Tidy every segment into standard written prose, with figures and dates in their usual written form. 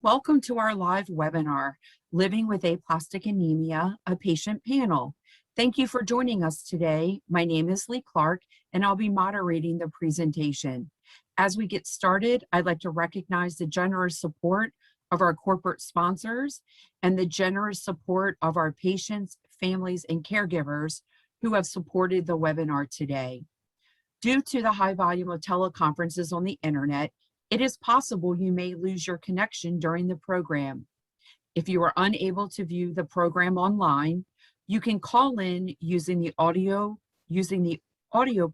Welcome to our live webinar, Living with Aplastic Anemia, a Patient Panel. Thank you for joining us today. My name is Leigh Clark, and I'll be moderating the presentation. As we get started, I'd like to recognize the generous support of our corporate sponsors and the generous support of our patients, families, and caregivers who have supported the webinar today. Due to the high volume of teleconferences on the internet, it is possible you may lose your connection during the program. If you are unable to view the program online, you can call in using the audio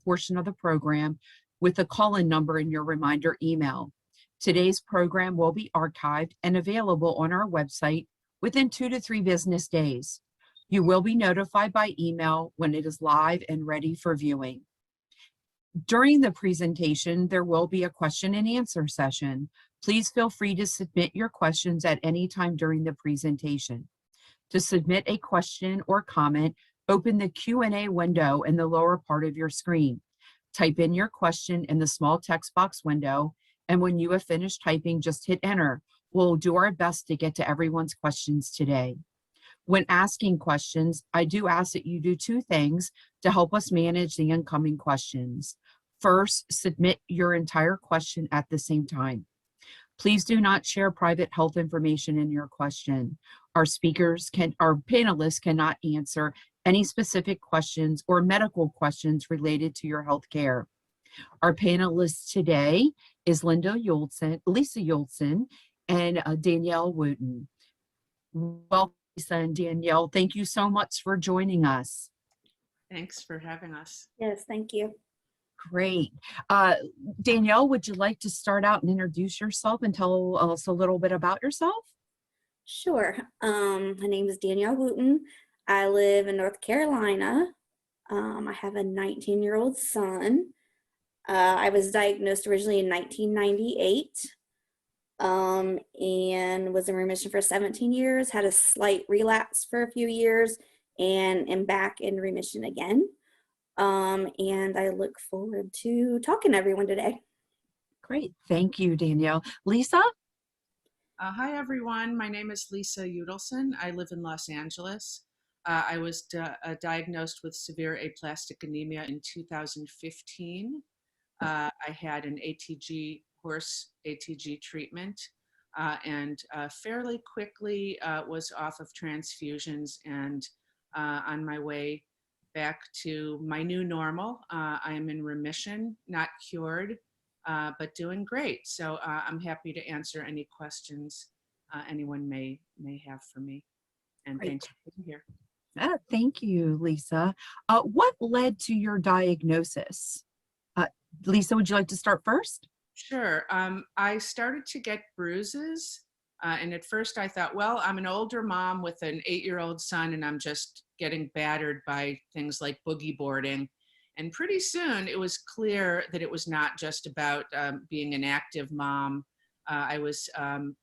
portion of the program with the call-in number in your reminder email. Today's program will be archived and available on our website within 2 to 3 business days. You will be notified by email when it is live and ready for viewing. During the presentation, there will be a question and answer session. Please feel free to submit your questions at any time during the presentation. To submit a question or comment, open the Q&A window in the lower part of your screen. Type in your question in the small text box window, and when you have finished typing, just hit enter. We'll do our best to get to everyone's questions today. When asking questions, I do ask that you do 2 things to help us manage the incoming questions. First, submit your entire question at the same time. Please do not share private health information in your question. Our panelists cannot answer any specific questions or medical questions related to your health care. Our panelists today is Lisa Udelson and Danielle Wooten. Welcome, Lisa and Danielle. Thank you so much for joining us. Thanks for having us. Yes, thank you. Great. Danielle, would you like to start out and introduce yourself and tell us a little bit about yourself? Sure. My name is Danielle Wooten. I live in North Carolina. I have a 19-year-old son. I was diagnosed originally in 1998 and was in remission for 17 years, had a slight relapse for a few years, and am back in remission again. And I look forward to talking to everyone today. Great. Thank you, Danielle. Lisa? Hi, everyone. My name is Lisa Udelson. I live in Los Angeles. I was diagnosed with severe aplastic anemia in 2015. I had an horse ATG treatment and fairly quickly was off of transfusions and on my way back to my new normal. I am in remission, not cured, but doing great. So I'm happy to answer any questions anyone may have for me. And Great. Thanks for being here. Thank you, Lisa. What led to your diagnosis? Lisa, would you like to start first? Sure. I started to get bruises. And at first I thought, well, I'm an older mom with an 8-year-old son, and I'm just getting battered by things like boogie boarding. And pretty soon it was clear that it was not just about being an active mom. I was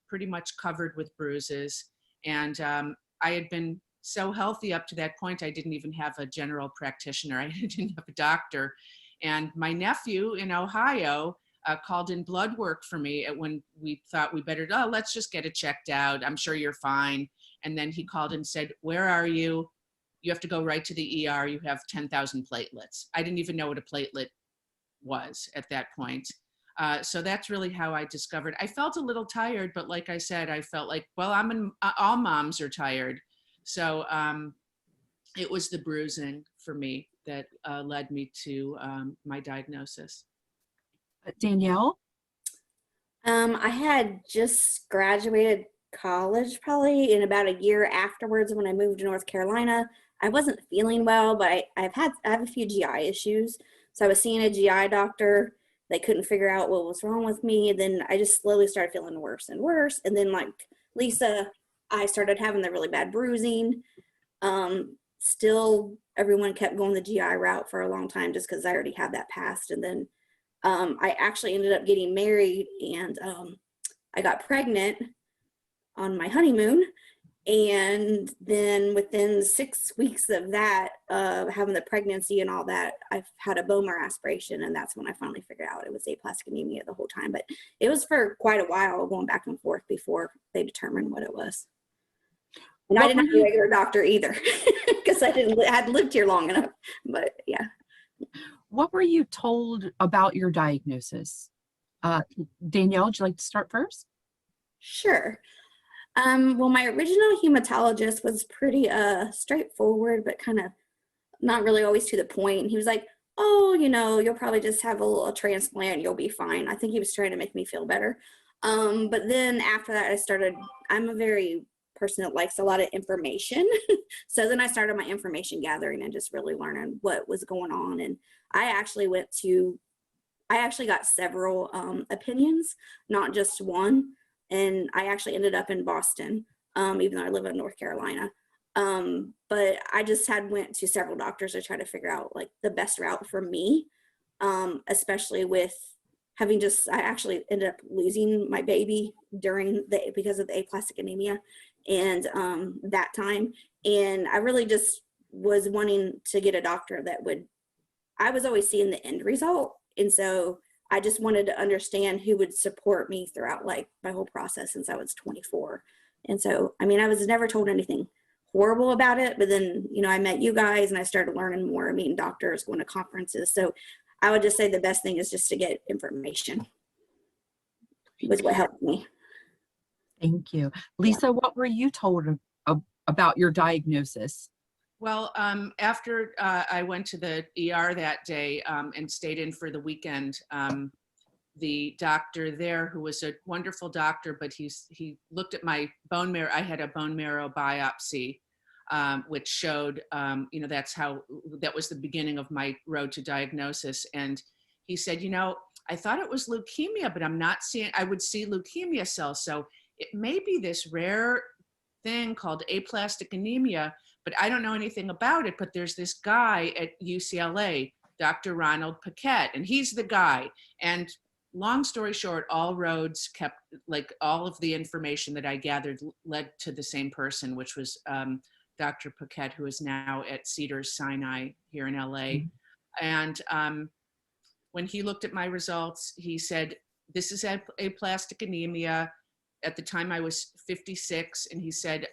pretty much covered with bruises. And I had been so healthy up to that point, I didn't even have a general practitioner. I didn't have a doctor. And my nephew in Ohio called in blood work for me when we thought we better, let's just get it checked out. I'm sure you're fine. And then he called and said, where are you? You have to go right to the ER. You have 10,000 platelets. I didn't even know what a platelet was at that point. So that's really how I discovered. I felt a little tired, but like I said, I felt like, well, all moms are tired. So it was the bruising for me that led me to my diagnosis. Danielle? I had just graduated college probably in about a year afterwards when I moved to North Carolina. I wasn't feeling well, but I have a few GI issues. So I was seeing a GI doctor. They couldn't figure out what was wrong with me. And then I just slowly started feeling worse and worse. And then like Lisa, I started having the really bad bruising. Still, everyone kept going the GI route for a long time just because I already had that past. And then I actually ended up getting married, and I got pregnant on my honeymoon, And then within 6 weeks of that, having the pregnancy and all that, I've had a bone marrow aspiration, and that's when I finally figured out it was aplastic anemia the whole time. But it was for quite a while going back and forth before they determined what it was. And I What didn't were have a you, regular doctor either because had lived here long enough. But yeah. what were you told about your diagnosis? Danielle, would you like to start first? Sure. Well, my original hematologist was pretty straightforward, but kind of not really always to the point. And he was like, "Oh, you'll probably just have a little transplant. You'll be fine." I think he was trying to make me feel better. But then after that, I'm a very person that likes a lot of information. So then I started my information gathering and just really learning what was going on. And I actually got several opinions, not just one. And I actually ended up in Boston, even though I live in North Carolina. But I just went to several doctors to try to figure out like the best route for me, especially with I actually ended up losing my baby because of the aplastic anemia and that time. And I really just was wanting to get a doctor I was always seeing the end result. And so I just wanted to understand who would support me throughout like my whole process since I was 24. And so, I mean, I was never told anything horrible about it, but then, I met you guys and I started learning more, meeting doctors, going to conferences. So I would just say the best thing is just to get information was what helped me. Thank you. Yeah. Lisa, what were you told about your diagnosis? Well, after I went to the ER that day and stayed in for the weekend, the doctor there, who was a wonderful doctor, but he looked at my bone marrow. I had a bone marrow biopsy, which showed, that was the beginning of my road to diagnosis. And he said, I thought it was leukemia, but I would see leukemia cells. So it may be this rare thing called aplastic anemia, but I don't know anything about it. But there's this guy at UCLA, Dr. Ronald Paquette, and he's the guy. And long story short, all roads all of the information that I gathered led to the same person, which was Dr. Paquette, who is now at Cedars-Sinai here in LA. And when he looked at my results, he said, "This is aplastic anemia." At the time I was 56, and he said,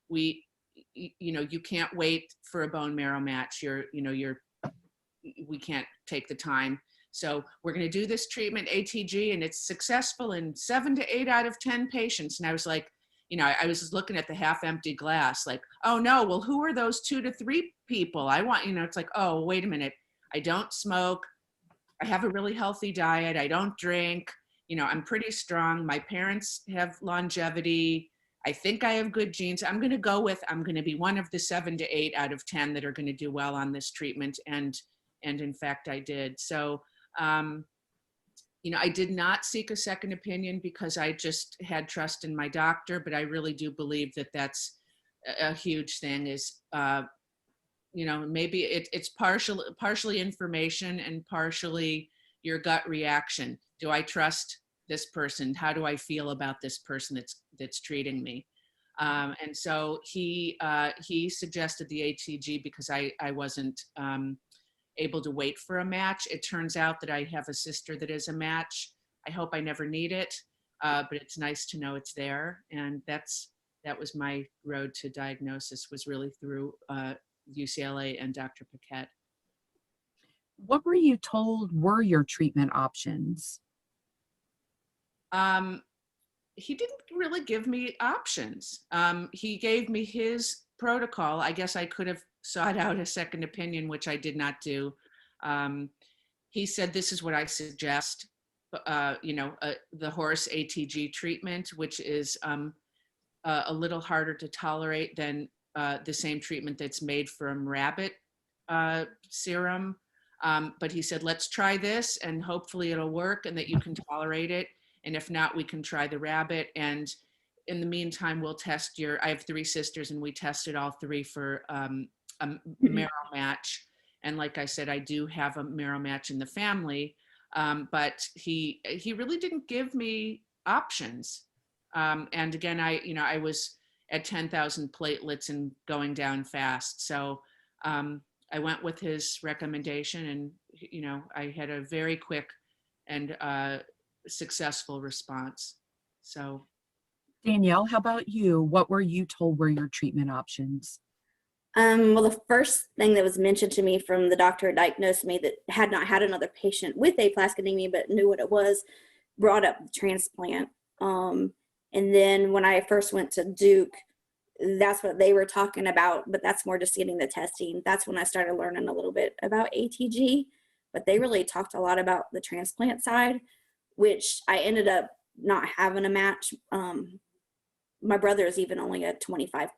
you can't wait for a bone marrow match. We can't take the time. So we're going to do this treatment, ATG, and it's successful in 7 to 8 out of 10 patients. And I was like, I was just looking at the half empty glass, like, oh no, well, who are those 2 to 3 people? I want, it's like, oh, wait a minute. I don't smoke. I have a really healthy diet. I don't drink. I'm pretty strong. My parents have longevity. I think I have good genes. I'm going to be one of the 7 to 8 out of 10 that are going to do well on this treatment. And in fact, I did. So, I did not seek a second opinion because I just had trust in my doctor, but I really do believe that that's a huge thing is, maybe it's partially information and partially your gut reaction. Do I trust this person? How do I feel about this person that's treating me? And so he suggested the ATG because I wasn't able to wait for a match. It turns out that I have a sister that is a match. I hope I never need it, but it's nice to know it's there. And that was my road to diagnosis, was really through UCLA and Dr. Paquette. What were you told were your treatment options? He didn't really give me options. He gave me his protocol. I guess I could have sought out a second opinion, which I did not do. He said, this is what I suggest, the horse ATG treatment, which is a little harder to tolerate than the same treatment that's made from rabbit serum. But he said, let's try this and hopefully it'll work and that you can tolerate it. And if not, we can try the rabbit. And in the meantime, we'll test I have 3 sisters and we tested all 3 for a marrow match. And like I said, I do have a marrow match in the family, but he really didn't give me options. And again, I was at 10,000 platelets and going down fast. So I went with his recommendation, and I had a very quick and successful response. So Danielle, how about you? What were you told were your treatment options? Well, the first thing that was mentioned to me from the doctor who diagnosed me that had not had another patient with aplastic anemia but knew what it was, brought up the transplant. And then when I first went to Duke, that's what they were talking about, but that's more just getting the testing. That's when I started learning a little bit about ATG, but they really talked a lot about the transplant side, which I ended up not having a match. My brother is even only at 25%.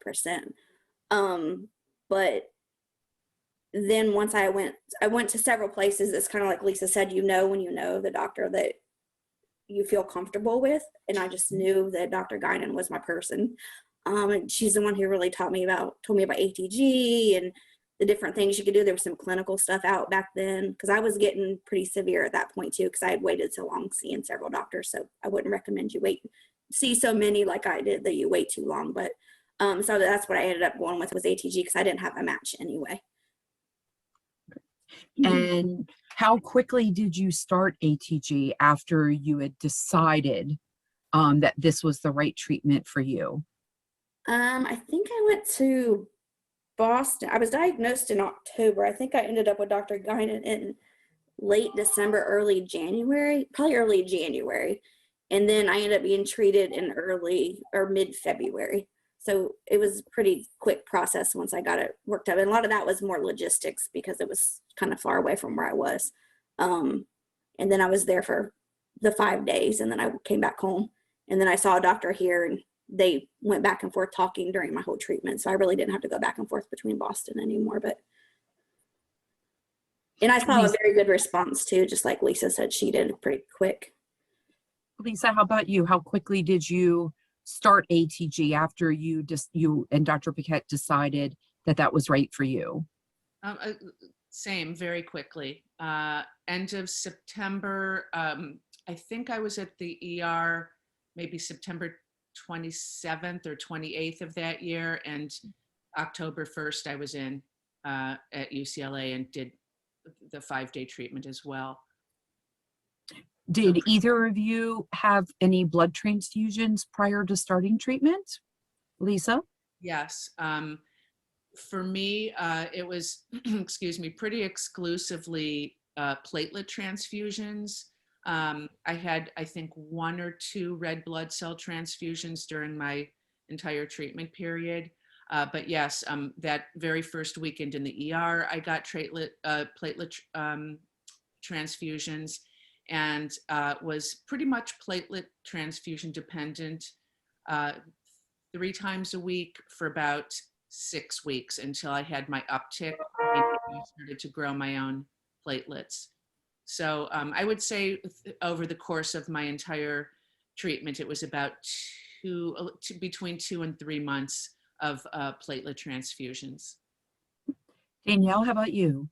But then once I went to several places. It's kind of like Lisa said, when you know the doctor that you feel comfortable with. And I just knew that Dr. Guinan was my person. And she's the one who really told me about ATG and the different things you could do. There was some clinical stuff out back then because I was getting pretty severe at that point too, because I had waited so long seeing several doctors. So I wouldn't recommend you see so many like I did that you wait too long. But so that's what I ended up going with was ATG because I didn't have a match anyway. And how quickly did you start ATG after you had decided that this was the right treatment for you? I think I went to Boston. I was diagnosed in October. I think I ended up with Dr. Guinan in late December, early January, probably early January. And then I ended up being treated in early or mid-February. So it was a pretty quick process once I got it worked up. And a lot of that was more logistics because it was kind of far away from where I was. And then I was there for the 5 days and then I came back home. And then I saw a doctor here and they went back and forth talking during my whole treatment. So I really didn't have to go back and forth between Boston anymore. And I saw a very good response too, just like Lisa said, she did pretty quick. Lisa, how about you? How quickly did you start ATG after you and Dr. Paquette decided that that was right for you? Same, very quickly. End of September, I think I was at the ER maybe September 27th or 28th of that year, and October 1st I was in at UCLA and did the 5-day treatment as well. Did either of you have any blood transfusions prior to starting treatment? Lisa? Yes. For me, it was, excuse me, pretty exclusively platelet transfusions. I had, I think, 1 or 2 red blood cell transfusions during my entire treatment period. But yes, that very first weekend in the ER, I got platelet transfusions and was pretty much platelet transfusion dependent 3 times a week for about 6 weeks until I had my uptick and I started to grow my own platelets. So I would say over the course of my entire treatment, it was about between 2 and 3 months of platelet transfusions. Danielle, how about you?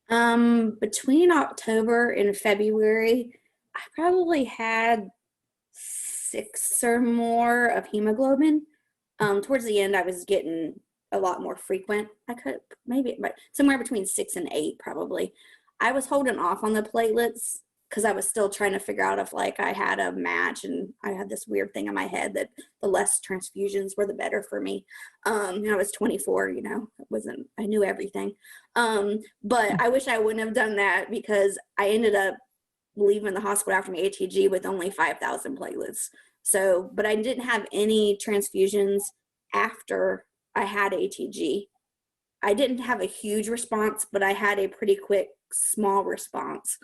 Between October and February, I probably had 6 or more of hemoglobin. Towards the end, I was getting a lot more frequent. I could maybe, but somewhere between 6 and 8, probably. I was holding off on the platelets because I was still trying to figure out if like I had a match, and I had this weird thing in my head that the less transfusions were the better for me. I was 24, I knew everything. But I wish I wouldn't have done that because I ended up leaving the hospital after my ATG with only 5,000 platelets. So, but I didn't have any transfusions after I had ATG. I didn't have a huge response, but I had a pretty quick, small response.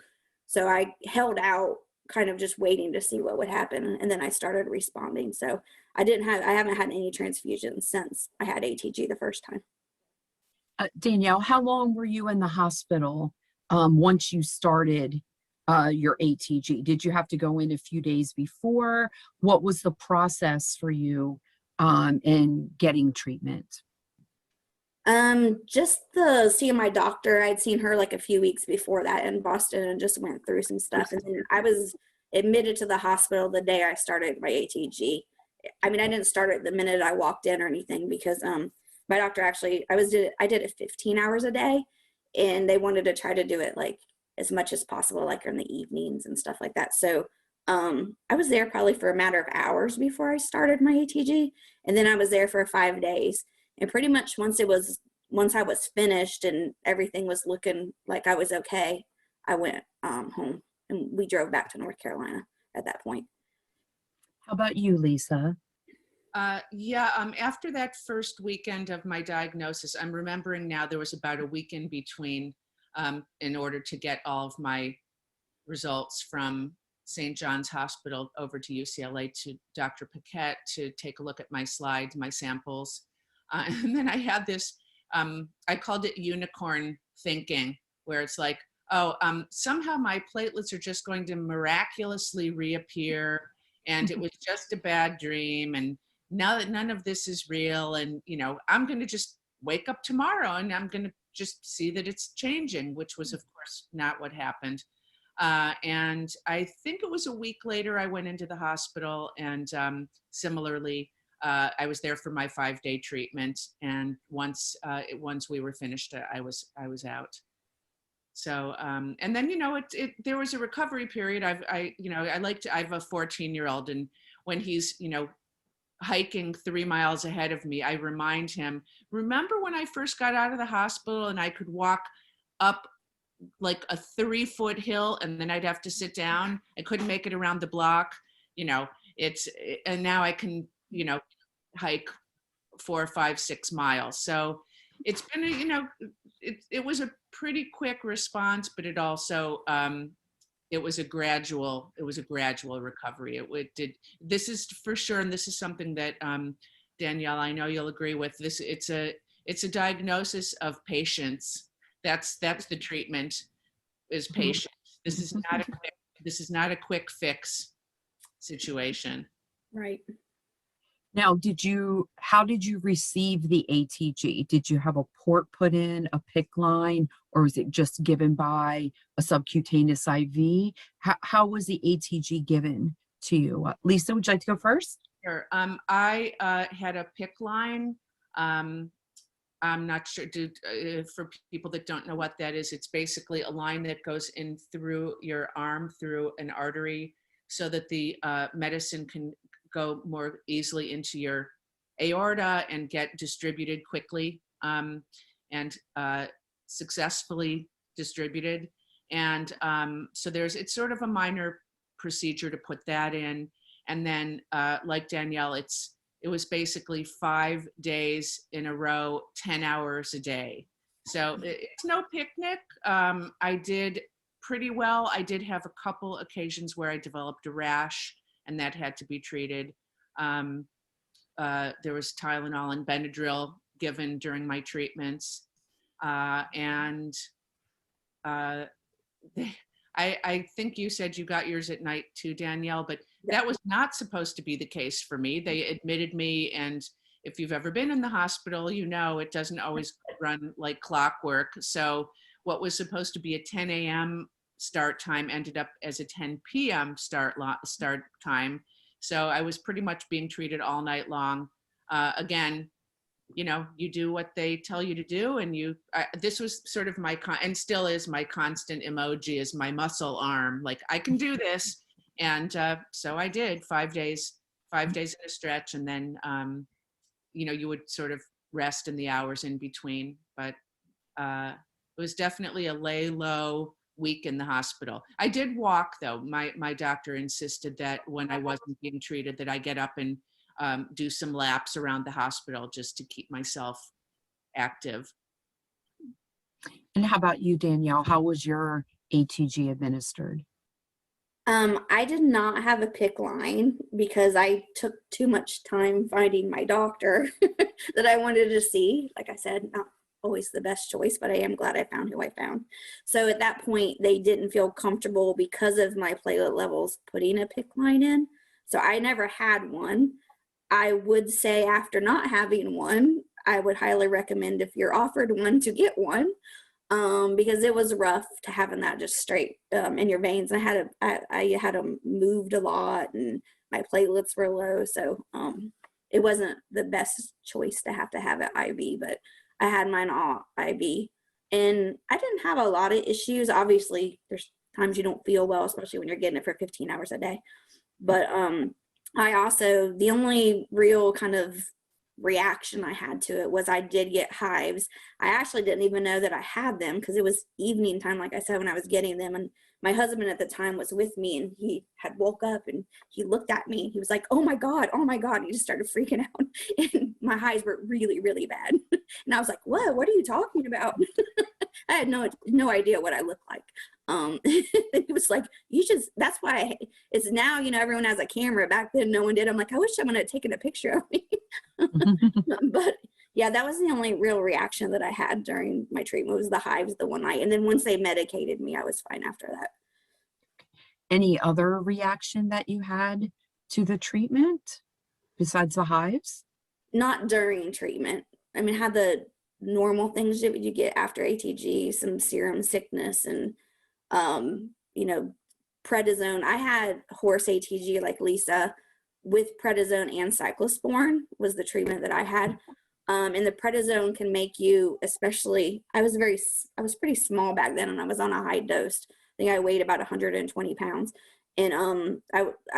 So I held out, kind of just waiting to see what would happen. And then I started responding. So I haven't had any transfusions since I had ATG the first time. Danielle, how long were you in the hospital once you started your ATG? Did you have to go in a few days before? What was the process for you in getting treatment? Just seeing my doctor. I'd seen her like a few weeks before that in Boston and just went through some stuff. And then I was admitted to the hospital the day I started my ATG. I mean, I didn't start it the minute I walked in or anything, because my doctor actually, I did it 15 hours a day, and they wanted to try to do it like as much as possible, like in the evenings and stuff like that. So I was there probably for a matter of hours before I started my ATG, and then I was there for 5 days. And pretty much once I was finished and everything was looking like I was okay, I went home, and we drove back to North Carolina at that point. How about you, Lisa? After that first weekend of my diagnosis, I'm remembering now there was about a week in between in order to get all of my results from St. John's Hospital over to UCLA to Dr. Paquette to take a look at my slides, my samples. And then I had this, I called it unicorn thinking, where it's like, somehow my platelets are just going to miraculously reappear, and it was just a bad dream, and now that none of this is real, and I'm going to just wake up tomorrow and I'm going to just see that it's changing, which was of course not what happened. And I think it was a week later I went into the hospital, and similarly I was there for my 5-day treatment, and once we were finished, I was out. So and then there was a recovery period. I have a 14-year-old, and when he's hiking 3 miles ahead of me, I remind him, remember when I first got out of the hospital and I could walk up like a 3-foot hill and then I'd have to sit down? I couldn't make it around the block. And now I can hike 4, 5, 6 miles. So it's been it was a pretty quick response, but it also it was a gradual recovery. This is for sure, and this is something that Danielle, I know you'll agree with this. It's a diagnosis of patience. That's the treatment, is patience. This is not a quick fix situation. Right. Now, how did you receive the ATG? Did you have a port put in, a PICC line, or was it just given by a subcutaneous IV? How was the ATG given to you? Lisa, would you like to go first? Sure. I had a PICC line. I'm not sure, for people that don't know what that is, it's basically a line that goes in through your arm, through an artery, so that the medicine can go more easily into your aorta and get distributed quickly and successfully distributed. And so it's sort of a minor procedure to put that in. And then like Danielle, it was basically 5 days in a row, 10 hours a day. So it's no picnic. I did pretty well. I did have a couple occasions where I developed a rash, and that had to be treated. There was Tylenol and Benadryl given during my treatments. I think you said you got yours at night too, Danielle, but that was not supposed to be the case for me. They admitted me, and if you've ever been in the hospital, it doesn't always run like clockwork. So what was supposed to be a 10 a.m. start time ended up as a 10 p.m. start time. So I was pretty much being treated all night long. Again, you do what they tell you to do, and this was sort of and still is my constant emoji, is my muscle arm. Like, I can do this. And so I did 5 days in a stretch. And then, you would sort of rest in the hours in between. But it was definitely a lay low week in the hospital. I did walk, though. My doctor insisted that when I wasn't being treated, that I get up and do some laps around the hospital just to keep myself active. And how about you, Danielle? How was your ATG administered? I did not have a PICC line because I took too much time finding my doctor that I wanted to see. Like I said, not always the best choice, but I am glad I found who I found. So at that point, they didn't feel comfortable because of my platelet levels putting a PICC line in. So I never had one. I would say after not having one, I would highly recommend, if you're offered one, to get one, because it was rough to having that just straight in your veins. I had them moved a lot, and my platelets were low. So it wasn't the best choice to have it IV, but I had mine all IV. And I didn't have a lot of issues. Obviously, there's times you don't feel well, especially when you're getting it for 15 hours a day. But I also, the only real kind of reaction I had to it was I did get hives. I actually didn't even know that I had them because it was evening time, like I said, when I was getting them. And my husband at the time was with me, and he had woke up and he looked at me. He was like, oh my God, oh my God. And he just started freaking out. And my hives were really, really bad. And I was like, what are you talking about? I had no idea what I looked like. It was like, that's why it's now, everyone has a camera. Back then, no one did. I'm like, I wish someone had taken a picture of me. But yeah, that was the only real reaction that I had during my treatment was the hives the one night. And then once they medicated me, I was fine after that. Any other reaction that you had to the treatment besides the hives? Not during treatment. I mean, had the normal things that you get after ATG, some serum sickness and, prednisone. I had horse ATG like Lisa with prednisone and cyclosporin was the treatment that I had. And the prednisone can make you, especially, I was pretty small back then and I was on a high dose. I think I weighed about 120 pounds. And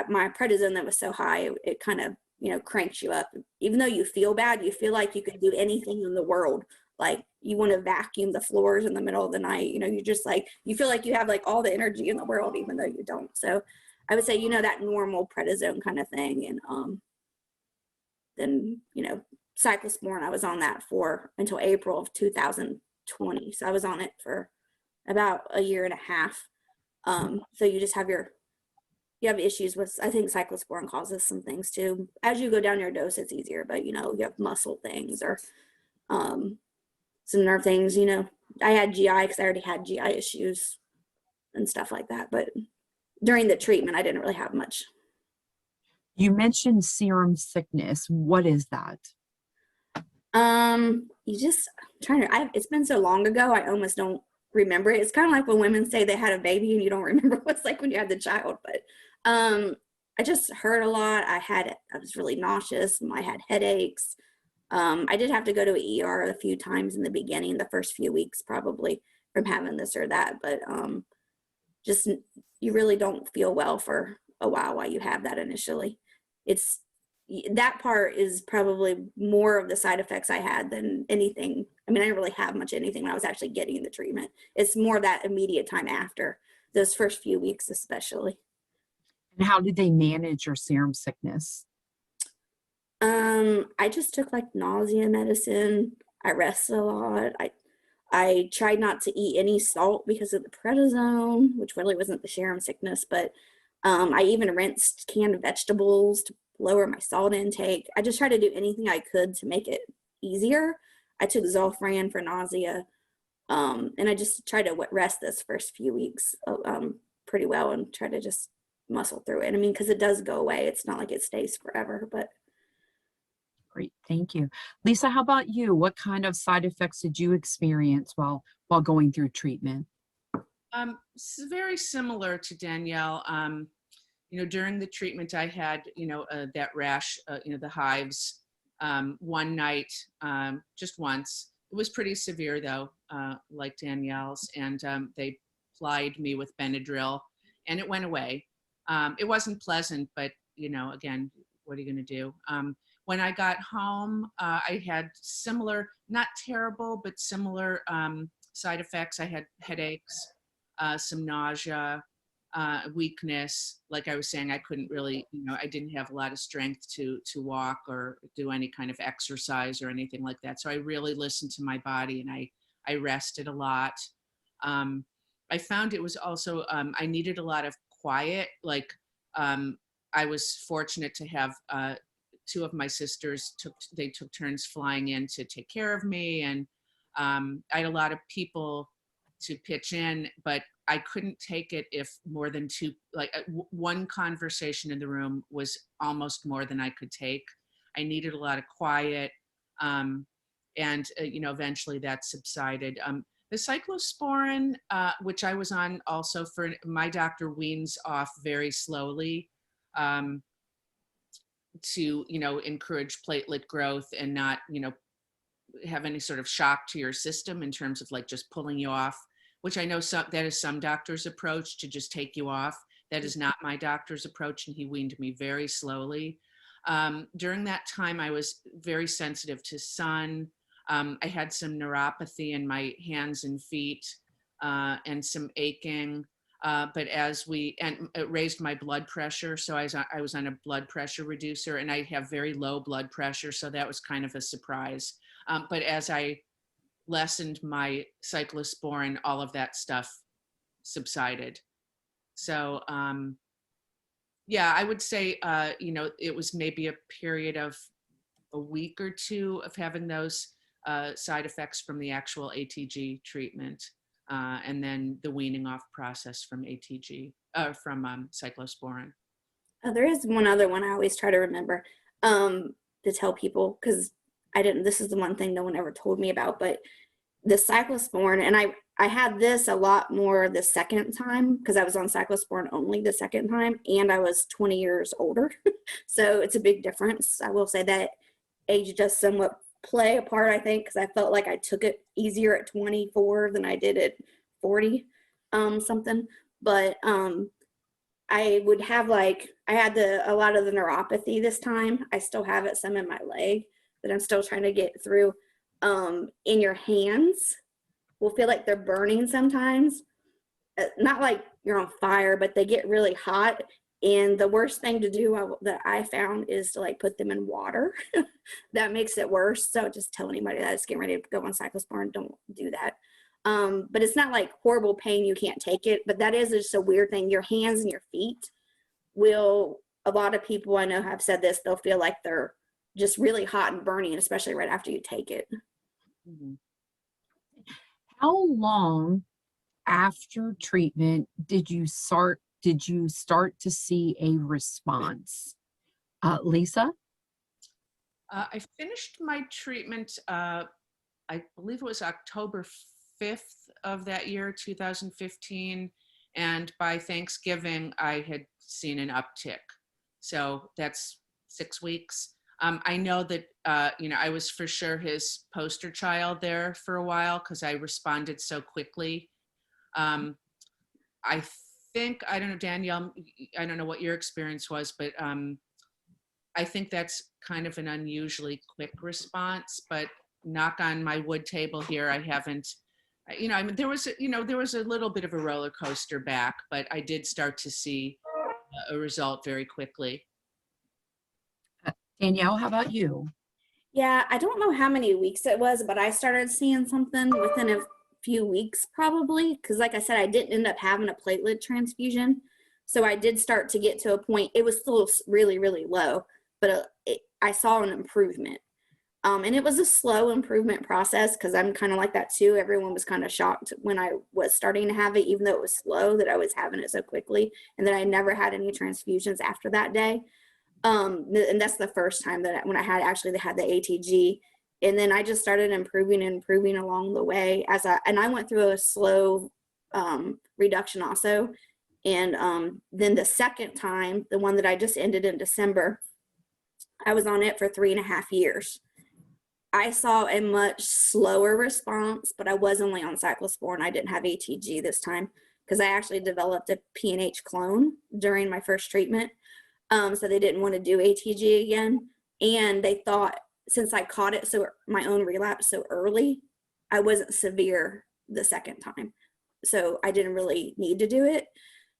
my prednisone that was so high, it kind of, cranks you up. Even though you feel bad, you feel like you could do anything in the world. Like you want to vacuum the floors in the middle of the night. You just like, you feel like you have like all the energy in the world, even though you don't. So I would say, that normal prednisone kind of thing. And then, cyclosporin, I was on that for until April of 2020. So I was on it for about a year and a half. So you just have you have issues with, I think cyclosporin causes some things too. As you go down your dose, it's easier, but you have muscle things or some nerve things, I had GI because I already had GI issues and stuff like that. But during the treatment, I didn't really have much. You mentioned serum sickness. What is that? It's been so long ago, I almost don't remember it. It's kind of like when women say they had a baby and you don't remember what it's like when you had the child. But I just hurt a lot. I was really nauseous. I had headaches. I did have to go to an ER a few times in the beginning, the first few weeks probably from having this or that. But just you really don't feel well for a while you have that initially. That part is probably more of the side effects I had than anything. I mean, I didn't really have much anything when I was actually getting the treatment. It's more that immediate time after, those first few weeks especially. And how did they manage your serum sickness? I just took like nausea medicine. I rested a lot. I tried not to eat any salt because of the prednisone, which really wasn't the serum sickness, but I even rinsed canned vegetables to lower my salt intake. I just tried to do anything I could to make it easier. I took Zofran for nausea, and I just tried to rest this first few weeks pretty well and try to just muscle through it. I mean, because it does go away. It's not like it stays forever, but. Great, thank you. Lisa, how about you? What kind of side effects did you experience while going through treatment? It's very similar to Danielle. During the treatment, I had, that rash, the hives one night, just once. It was pretty severe though, like Danielle's, and they plied me with Benadryl and it went away. It wasn't pleasant, but, again, what are you going to do? When I got home, I had similar, not terrible, but similar side effects. I had headaches, some nausea, weakness. Like I was saying, I couldn't really, I didn't have a lot of strength to walk or do any kind of exercise or anything like that. So I really listened to my body and I rested a lot. I found it was also, I needed a lot of quiet. Like I was fortunate to have two of my sisters took turns flying in to take care of me. And I had a lot of people to pitch in, but I couldn't take it if more than two, like one conversation in the room was almost more than I could take. I needed a lot of quiet. And eventually that subsided. The cyclosporin, which I was on also for, my doctor weans off very slowly. to, encourage platelet growth and not, have any sort of shock to your system in terms of like just pulling you off, which I know that is some doctors' approach, to just take you off. That is not my doctor's approach, and he weaned me very slowly. During that time, I was very sensitive to sun. I had some neuropathy in my hands and feet, and some aching. But it raised my blood pressure. So I was on a blood pressure reducer, and I have very low blood pressure. So that was kind of a surprise. But as I lessened my cyclosporin, all of that stuff subsided. So, yeah, I would say, it was maybe a period of a week or two of having those side effects from the actual ATG treatment. And then the weaning off process from cyclosporin. There is one other one I always try to remember to tell people, because this is the one thing no one ever told me about, but the cyclosporin, and I had this a lot more the second time, because I was on cyclosporin only the second time, and I was 20 years older. So it's a big difference. I will say that age does somewhat play a part, I think, because I felt like I took it easier at 24 than I did at 40 something. But I would have I had a lot of the neuropathy this time. I still have it some in my leg that I'm still trying to get through. In your hands will feel like they're burning sometimes. Not like you're on fire, but they get really hot. And the worst thing to do that I found is to put them in water. That makes it worse. So just tell anybody that's getting ready to go on cyclosporin, don't do that. But it's not like horrible pain, you can't take it, but that is just a weird thing. Your hands and your feet a lot of people I know have said this, they'll feel like they're just really hot and burning, especially right after you take it. Mm-hmm. How long after treatment did you start to see a response? Lisa? I finished my treatment, I believe it was October 5th of that year, 2015. And by Thanksgiving, I had seen an uptick. So that's 6 weeks. I know that, I was for sure his poster child there for a while because I responded so quickly. I think, I don't know, Danielle, I don't know what your experience was, but I think that's kind of an unusually quick response, but knock on my wood table here, I haven't, there was a little bit of a roller coaster back, but I did start to see a result very quickly. Danielle, how about you? Yeah, I don't know how many weeks it was, but I started seeing something within a few weeks probably, because like I said, I didn't end up having a platelet transfusion. So I did start to get to a point, it was still really, really low, but I saw an improvement. And it was a slow improvement process because I'm kind of like that too. Everyone was kind of shocked when I was starting to have it, even though it was slow, that I was having it so quickly, and that I never had any transfusions after that day. And that's the first time that when I had the ATG, and then I just started improving along the way and I went through a slow reduction also. And then the second time, the one that I just ended in December, I was on it for 3.5 years. I saw a much slower response, but I was only on cyclosporin. I didn't have ATG this time because I actually developed a PNH clone during my first treatment. So they didn't want to do ATG again. And they thought, since I caught it, my own relapse so early, I wasn't severe the second time. So I didn't really need to do it.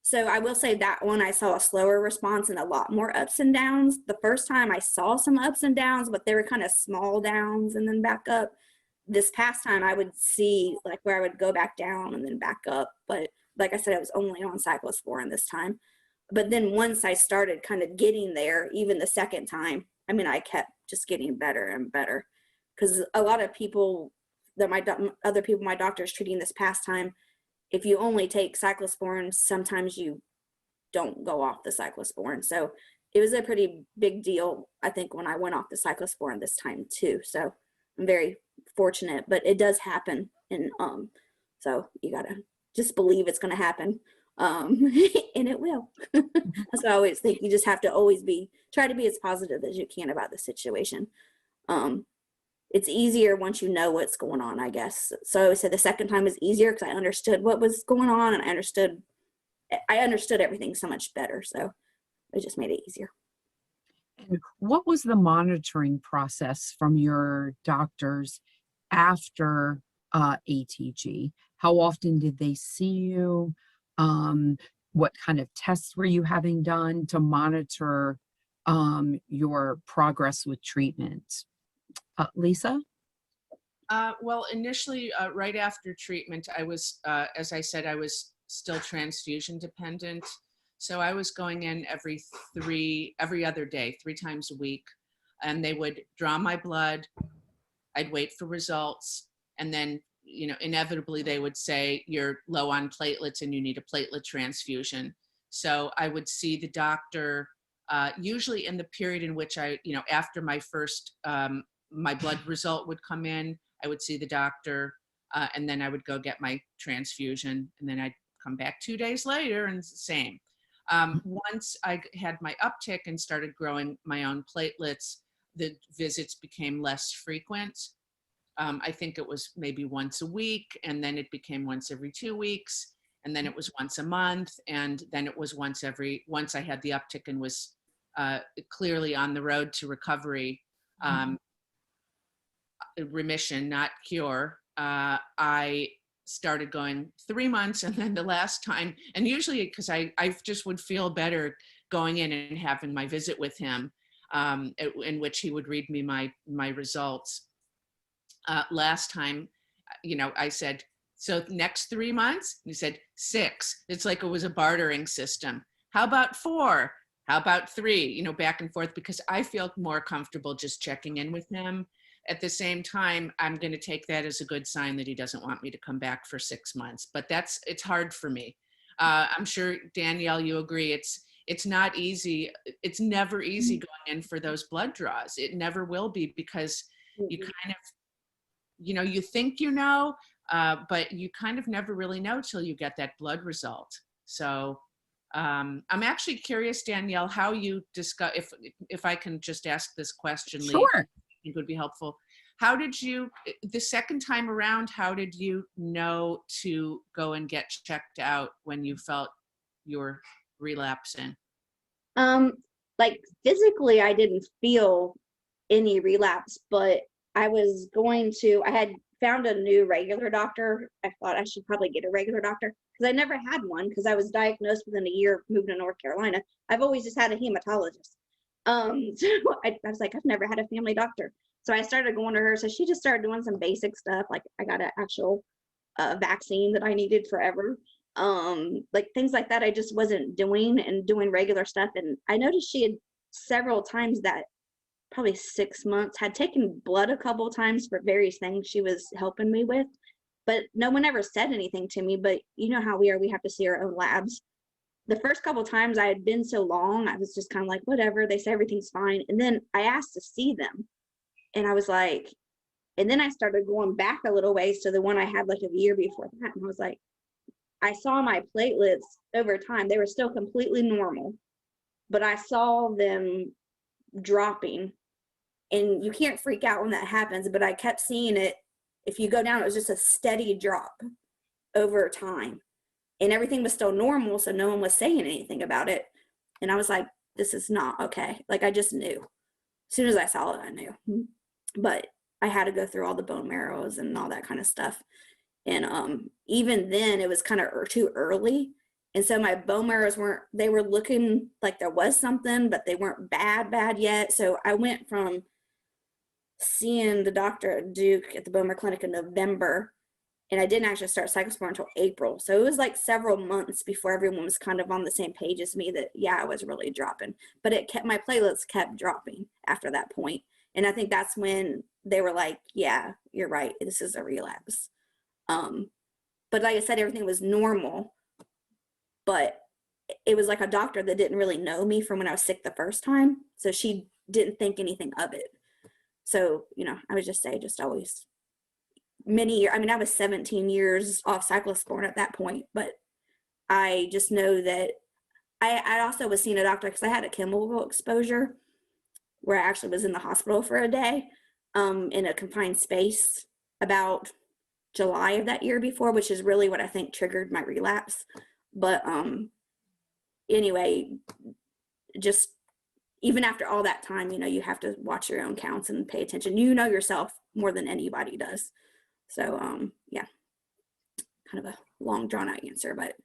So I will say that one, I saw a slower response and a lot more ups and downs. The first time I saw some ups and downs, but they were kind of small downs and then back up. This past time I would see where I would go back down and then back up. But like I said, I was only on cyclosporin this time. But then once I started kind of getting there, even the second time, I kept just getting better and better. Because a lot of people my doctor's treating this past time, if you only take cyclosporin, sometimes you don't go off the cyclosporin. So it was a pretty big deal, I think, when I went off the cyclosporin this time too. So I'm very fortunate, but it does happen. And so you gotta just believe it's gonna happen. And it will. That's what I always think. You just have to always try to be as positive as you can about the situation. It's easier once you know what's going on, I guess. So I always say the second time is easier because I understood what was going on, and I understood everything so much better. So it just made it easier. And what was the monitoring process from your doctors after ATG? How often did they see you? What kind of tests were you having done to monitor your progress with treatment? Lisa? Well, initially, right after treatment, I was, as I said, I was still transfusion dependent. So I was going in every other day, 3 times a week, and they would draw my blood. I'd wait for results, and then, inevitably they would say you're low on platelets and you need a platelet transfusion. So I would see the doctor usually in the period in which after my first my blood result would come in, I would see the doctor, and then I would go get my transfusion, and then I'd come back 2 days later and it's the same. Once I had my uptick and started growing my own platelets, the visits became less frequent. I think it was maybe once a week, and then it became once every 2 weeks, and then it was once a month, and then it was once I had the uptick and was clearly on the road to recovery, remission, not cure. I started going 3 months, and then the last time, and usually because I just would feel better going in and having my visit with him, in which he would read me my results. Last time, I said, so next 3 months? He said 6. It's like it was a bartering system. How about 4? How about 3? Back and forth, because I feel more comfortable just checking in with him. At the same time, I'm going to take that as a good sign that he doesn't want me to come back for 6 months. But it's hard for me. I'm sure, Danielle, you agree. It's not easy. It's never easy going in for those blood draws. It never will be, because you kind of, you think but you kind of never really know till you get that blood result. So I'm actually curious, Danielle, how you discuss, if I can just ask this question, Leigh, Sure. I think would be helpful. How did you, the second time around, how did you know to go and get checked out when you felt you were relapsing? Like physically, I didn't feel any relapse, but I had found a new regular doctor. I thought I should probably get a regular doctor because I never had one, because I was diagnosed within a year of moving to North Carolina. I've always just had a hematologist. So I was like, I've never had a family doctor. So I started going to her. So she just started doing some basic stuff. Like I got an actual vaccine that I needed forever. Like things like that I just wasn't doing, and doing regular stuff. And I noticed she had several times, that probably 6 months, had taken blood a couple of times for various things she was helping me with, but no one ever said anything to me. But you know how we have to see our own labs. The first couple of times I had been so long, I was just kind of like, whatever, they say everything's fine. And then I asked to see them, and I was like, and then I started going back a little ways to the one I had like a year before that, and I was like, I saw my platelets over time. They were still completely normal, but I saw them dropping. And you can't freak out when that happens, but I kept seeing it. If you go down, it was just a steady drop over time. And everything was still normal, so no one was saying anything about it. And I was like, this is not okay. Like, I just knew. As soon as I saw it, I knew. But I had to go through all the bone marrows and all that kind of stuff. And even then, it was kind of too early. And so my bone marrows they were looking like there was something, but they weren't bad yet. So I went from seeing the doctor at Duke at the bone marrow clinic in November, and I didn't actually start cyclosporin until April. So it was like several months before everyone was kind of on the same page as me that, yeah, I was really dropping. But my platelets kept dropping after that point. And I think that's when they were like, yeah, you're right, this is a relapse. But like I said, everything was normal, but it was like a doctor that didn't really know me from when I was sick the first time. So she didn't think anything of it. So, I would just say, just always many years. I mean, I was 17 years off cyclosporin at that point, but I just know that I also was seeing a doctor because I had a chemical exposure where I actually was in the hospital for a day in a confined space about July of that year before, which is really what I think triggered my relapse. But anyway, just even after all that time, you have to watch your own counts and pay attention. You know yourself more than anybody does. So yeah, kind of a long drawn out answer, but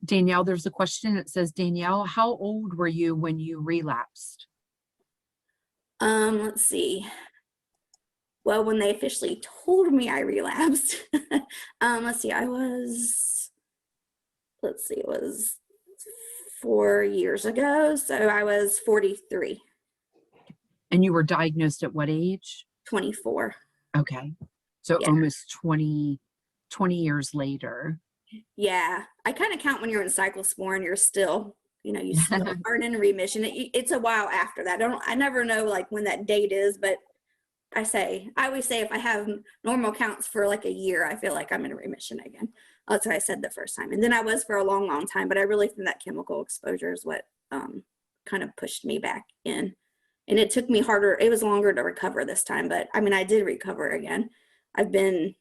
Danielle, there's a question that says, Danielle, how old were you when you relapsed? let's see. Well, when they officially told me I relapsed, let's see, it was 4 years ago. So I was 43, And you were diagnosed at what age? 24. Okay. So Yeah. almost 20 years later. Yeah. I kind of count when you're in cyclosporin, you're still, you still aren't in remission. It's a while after that. I never know like when that date is, but I always say if I have normal counts for like a year, I feel like I'm in remission again. That's what I said the first time. And then I was for a long, long time, but I really think that chemical exposure is what kind of pushed me back in. And it took me harder. It was longer to recover this time, but I mean, I did recover again. I'm in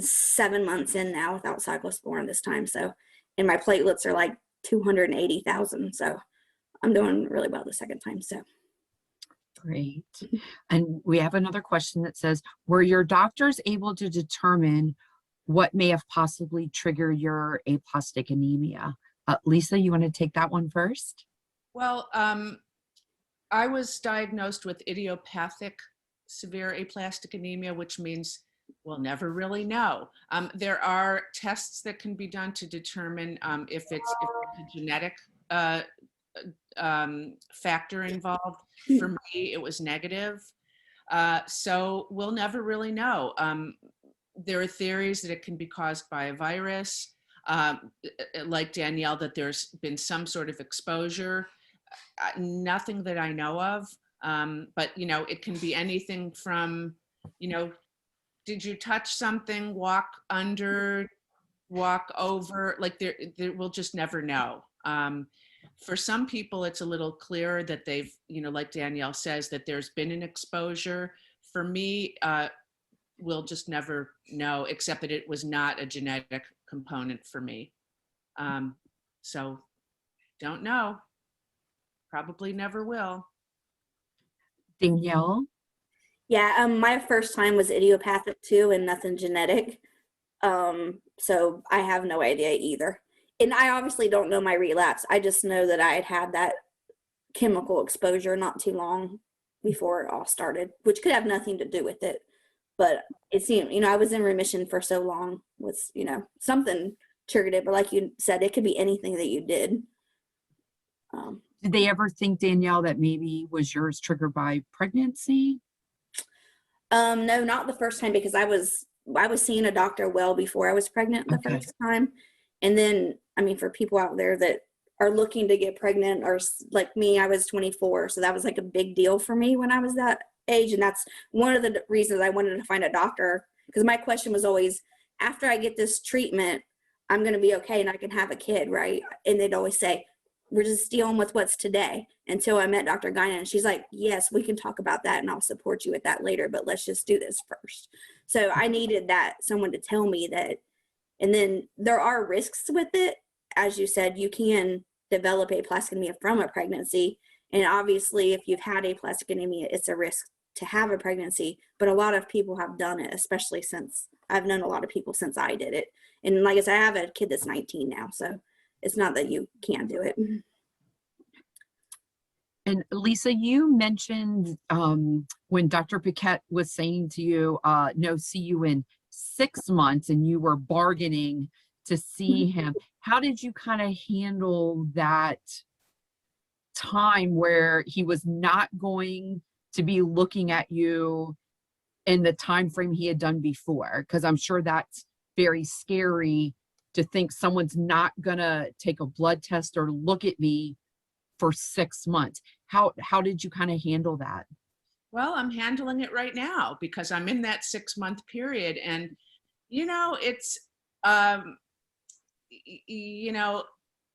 7 months in now without cyclosporin this time. So, and my platelets are like 280,000. So I'm doing really well the second time. So. Great. And we have another question that says, were your doctors able to determine what may have possibly triggered your aplastic anemia? Lisa, you want to take that one first? Well, I was diagnosed with idiopathic severe aplastic anemia, which means we'll never really know. There are tests that can be done to determine if it's a genetic factor involved. For me, it was negative. So we'll never really know. There are theories that it can be caused by a virus, like Danielle, that there's been some sort of exposure. Nothing that I know of, but it can be anything from, did you touch something, walk under, walk over, like there we'll just never know. For some people, it's a little clearer that they've, like Danielle says, that there's been an exposure. For me, we'll just never know, except that it was not a genetic component for me. So don't know. Probably never will. Danielle? Yeah, my first time was idiopathic too and nothing genetic. So I have no idea either. And I obviously don't know my relapse. I just know that I had that chemical exposure not too long before it all started, which could have nothing to do with it. But it seemed, I was in remission for so long with, something triggered it. But like you said, it could be anything that you did. Did they ever think, Danielle, that maybe was yours triggered by pregnancy? No, not the first time, because I was seeing a doctor well before I was pregnant the first time. And then, I mean, for people out there that are looking to get pregnant, or like me, I was 24. So that was like a big deal for me when I was that age. And that's one of the reasons I wanted to find a doctor, because my question was always, after I get this treatment, I'm going to be okay and I can have a kid, right? And they'd always say, we're just dealing with what's today. Until I met Dr. Guinan, and she's like, yes, we can talk about that and I'll support you with that later, but let's just do this first. So I needed someone to tell me that. And then there are risks with it. As you said, you can develop aplastic anemia from a pregnancy. And obviously, if you've had aplastic anemia, it's a risk to have a pregnancy. But a lot of people have done it, especially since I've known a lot of people since I did it. And like I said, I have a kid that's 19 now. So it's not that you can't do it. And Lisa, you mentioned when Dr. Paquette was saying to you, no, see you in 6 months, and you were bargaining to see him. How did you kind of handle that time where he was not going to be looking at you in the time frame he had done before? Because I'm sure that's very scary to think someone's not gonna take a blood test or look at me for 6 months. How did you kind of handle that? Well, I'm handling it right now because I'm in that 6 month period. And, it's, you know,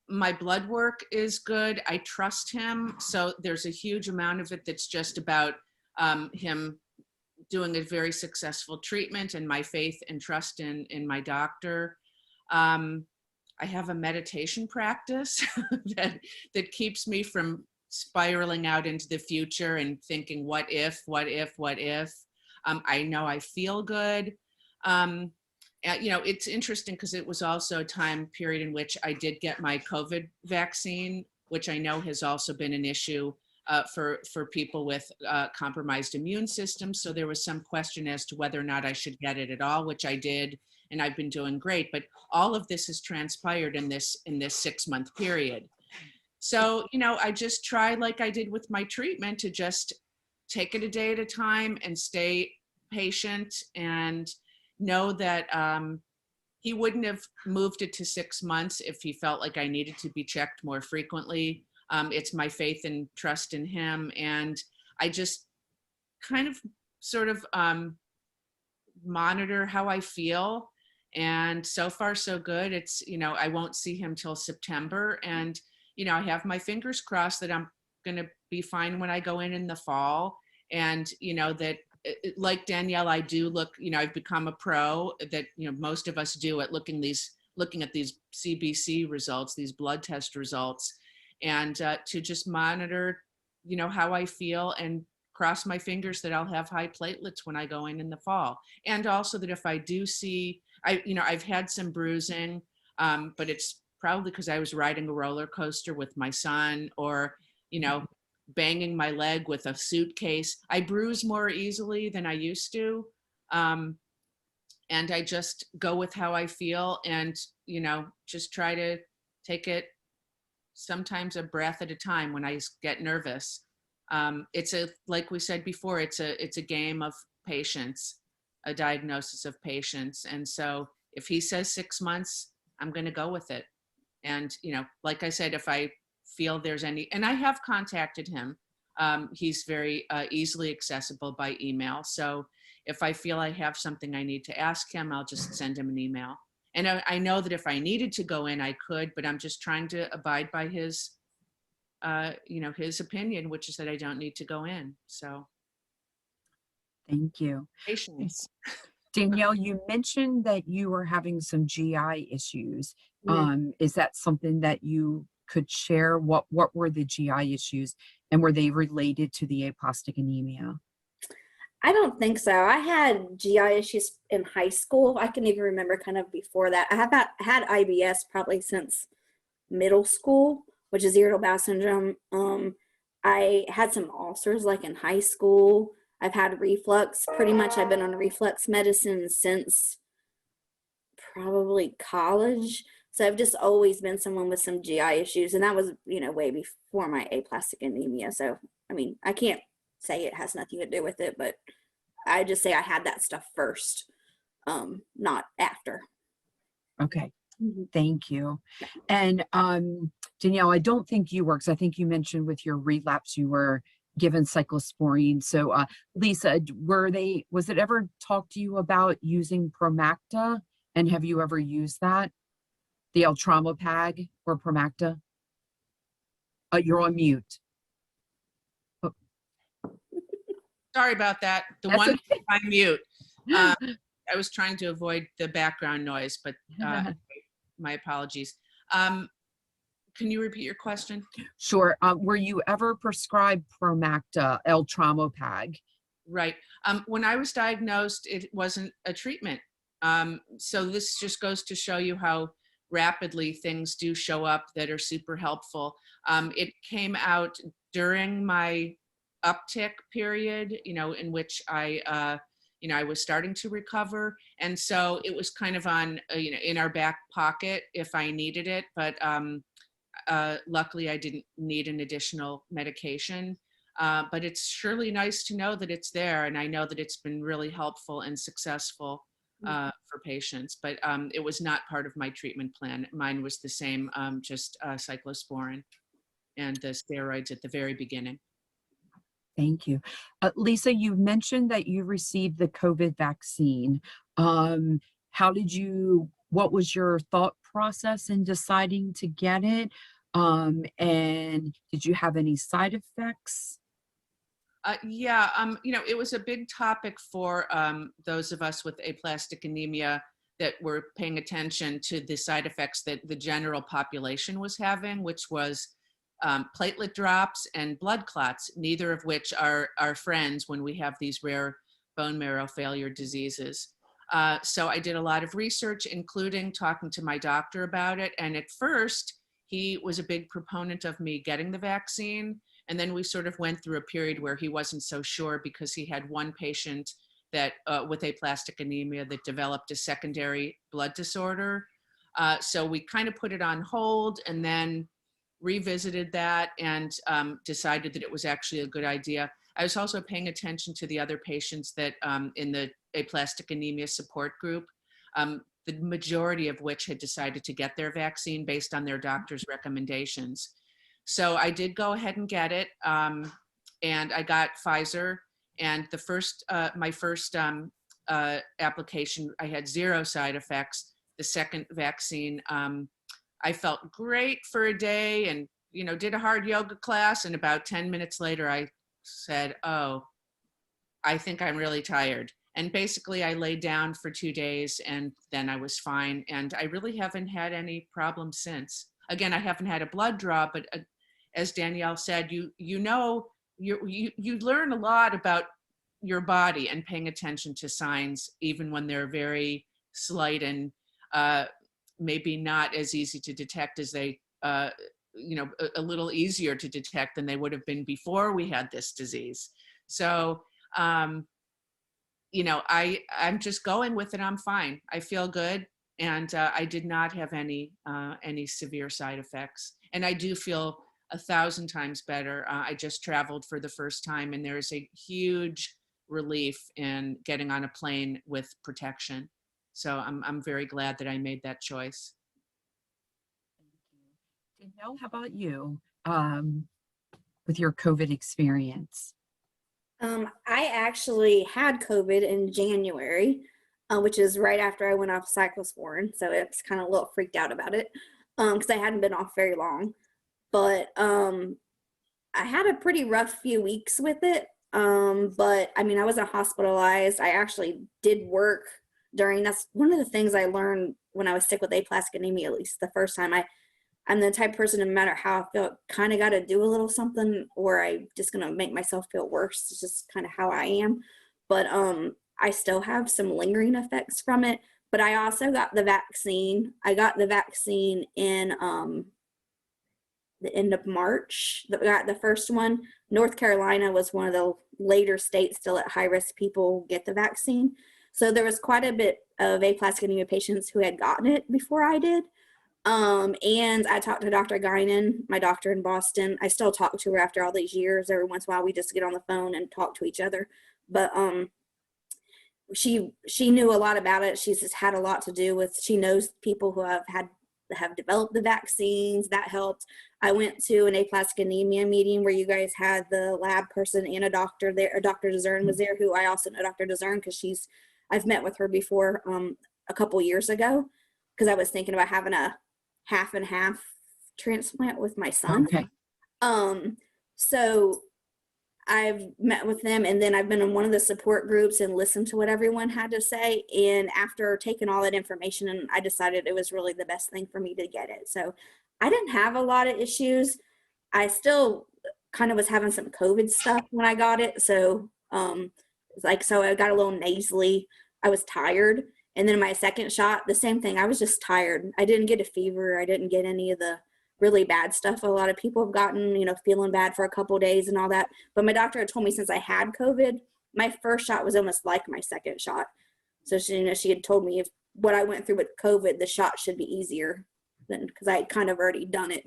my blood work is good. I trust him. So there's a huge amount of it that's just about him doing a very successful treatment and my faith and trust in my doctor. I have a meditation practice that keeps me from spiraling out into the future and thinking, what if, what if, what if? I know I feel good. You know, it's interesting because it was also a time period in which I did get my COVID vaccine, which I know has also been an issue for people with compromised immune systems. So there was some question as to whether or not I should get it at all, which I did, and I've been doing great. But all of this has transpired in this 6-month period. So, you know, I just try, like I did with my treatment, to just take it a day at a time and stay patient and know that he wouldn't have moved it to 6 months if he felt like I needed to be checked more frequently. It's my faith and trust in him. And I just kind of sort of monitor how I feel. And so far, so good. It's, you know, I won't see him till September. And, you know, I have my fingers crossed that I'm going to be fine when I go in the fall. And, you know, that like Danielle, I do look, you know, I've become a pro that, you know, most of us do at looking at these CBC results, these blood test results, and to just monitor, you know, how I feel and cross my fingers that I'll have high platelets when I go in the fall. And also that if I do see, you know, I've had some bruising, but it's probably because I was riding a roller coaster with my son, or, you know, banging my leg with a suitcase. I bruise more easily than I used to. And I just go with how I feel and, you know, just try to take it sometimes a breath at a time when I get nervous. It's like we said before, it's a game of patience, a diagnosis of patience. And so if he says 6 months, I'm going to go with it. And, you know, like I said, if I feel there's any, and I have contacted him, he's very easily accessible by email. So if I feel I have something I need to ask him, I'll just send him an email. And I know that if I needed to go in, I could, but I'm just trying to abide by his, you know, his opinion, which is that I don't need to go in. So Thank you. patience. Danielle, you mentioned that you were having some GI issues. Yeah. Is that something that you could share? What were the GI issues, and were they related to the aplastic anemia? I don't think so. I had GI issues in high school. I can even remember kind of before that. I have not had IBS probably since middle school, which is irritable bowel syndrome. I had some ulcers like in high school. I've had reflux. Pretty much I've been on reflux medicine since probably college. So I've just always been someone with some GI issues. And that was, you know, way before my aplastic anemia. So, I mean, I can't say it has nothing to do with it, but I just say I had that stuff first, not after. Okay. Mhm. Thank you. And Danielle, I don't think you were, because I think you mentioned with your relapse you were given cyclosporine. So Lisa, was it ever talked to you about using Promacta? And have you ever used that? The Eltramopag or Promacta? You're on mute. Sorry about that. The That's one okay. on mute. I was trying to avoid the background noise, but my apologies. Can you repeat your question? Sure. Were you ever prescribed Promacta, Eltramopag? Right. When I was diagnosed, it wasn't a treatment. So this just goes to show you how rapidly things do show up that are super helpful. It came out during my uptick period, you know, in which I was starting to recover. And so it was kind of on, you know, in our back pocket if I needed it. But luckily I didn't need an additional medication. But it's surely nice to know that it's there. And I know that it's been really helpful and successful for patients, but it was not part of my treatment plan. Mine was the same, just cyclosporin and the steroids at the very beginning. Thank you. Lisa, you mentioned that you received the COVID vaccine. How did you what was your thought process in deciding to get it? And did you have any side effects? Yeah, it was a big topic for those of us with aplastic anemia that were paying attention to the side effects that the general population was having, which was platelet drops and blood clots, neither of which are friends when we have these rare bone marrow failure diseases. So I did a lot of research, including talking to my doctor about it. And at first, he was a big proponent of me getting the vaccine. And then we sort of went through a period where he wasn't so sure because he had one patient that with aplastic anemia that developed a secondary blood disorder. So we kind of put it on hold and then revisited that and decided that it was actually a good idea. I was also paying attention to the other patients that in the aplastic anemia support group, the majority of which had decided to get their vaccine based on their doctor's recommendations. So I did go ahead and get it, and I got Pfizer. And my first application, I had 0 side effects. The second vaccine, I felt great for a day and, did a hard yoga class. And about 10 minutes later, I said, oh, I think I'm really tired. And basically I laid down for 2 days and then I was fine. And I really haven't had any problems since. Again, I haven't had a blood draw, but as Danielle said, you learn a lot about your body and paying attention to signs, even when they're very slight and maybe not as easy to detect as they, a little easier to detect than they would have been before we had this disease. So, I'm just going with it. I'm fine. I feel good. And I did not have any severe side effects. And I do feel 1,000 times better. I just traveled for the first time and there's a huge relief in getting on a plane with protection. So I'm very glad that I made that choice. Thank you. Danielle, how about you with your COVID experience? I actually had COVID in January, which is right after I went off cyclosporin. So it's kind of a little freaked out about it because I hadn't been off very long. But I had a pretty rough few weeks with it. But I mean, I wasn't hospitalized. I actually did work that's one of the things I learned when I was sick with aplastic anemia, at least the first time. I'm the type of person, no matter how I feel, kind of got to do a little something or I'm just going to make myself feel worse. It's just kind of how I am. But I still have some lingering effects from it. But I also got the vaccine. I got the vaccine in the end of March. Got the first one. North Carolina was one of the later states still at high risk people get the vaccine. So there was quite a bit of aplastic anemia patients who had gotten it before I did. And I talked to Dr. Guinan, my doctor in Boston. I still talk to her after all these years. Every once in a while, we just get on the phone and talk to each other. But she knew a lot about it. She's just had a lot to do with. She knows people who have developed the vaccines. That helped. I went to an aplastic anemia meeting where you guys had the lab person and a doctor there. Dr. DeZern was there, who I also know Dr. DeZern because I've met with her before a couple years ago because I was thinking about having a half and half transplant with my son. Okay. So I've met with them and then I've been in one of the support groups and listened to what everyone had to say. And after taking all that information, and I decided it was really the best thing for me to get it. So I didn't have a lot of issues. I still kind of was having some COVID stuff when I got it. So so I got a little nasally. I was tired. And then my second shot, the same thing. I was just tired. I didn't get a fever. I didn't get any of the really bad stuff a lot of people have gotten, feeling bad for a couple of days and all that. But my doctor had told me since I had COVID, my first shot was almost like my second shot. So she had told me if what I went through with COVID, the shot should be easier than because I had kind of already done it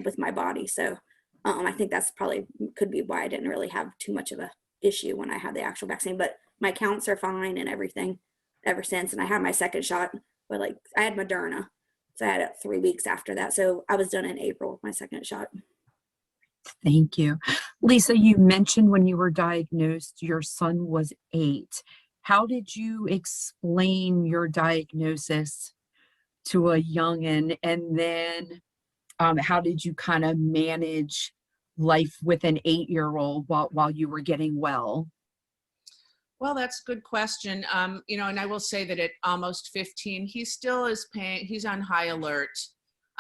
with my body. So I think that's probably could be why I didn't really have too much of a issue when I had the actual vaccine. But my counts are fine and everything ever since. And I had my second shot, but I had Moderna. So I had it 3 weeks after that. So I was done in April with my second shot. Thank you. Lisa, you mentioned when you were diagnosed, your son was 8. how did you explain your diagnosis to a youngin'? And then how did you kind of manage life with an 8-year-old while you were getting well? Well, that's a good question. And I will say that at almost 15, he still is paying, he's on high alert.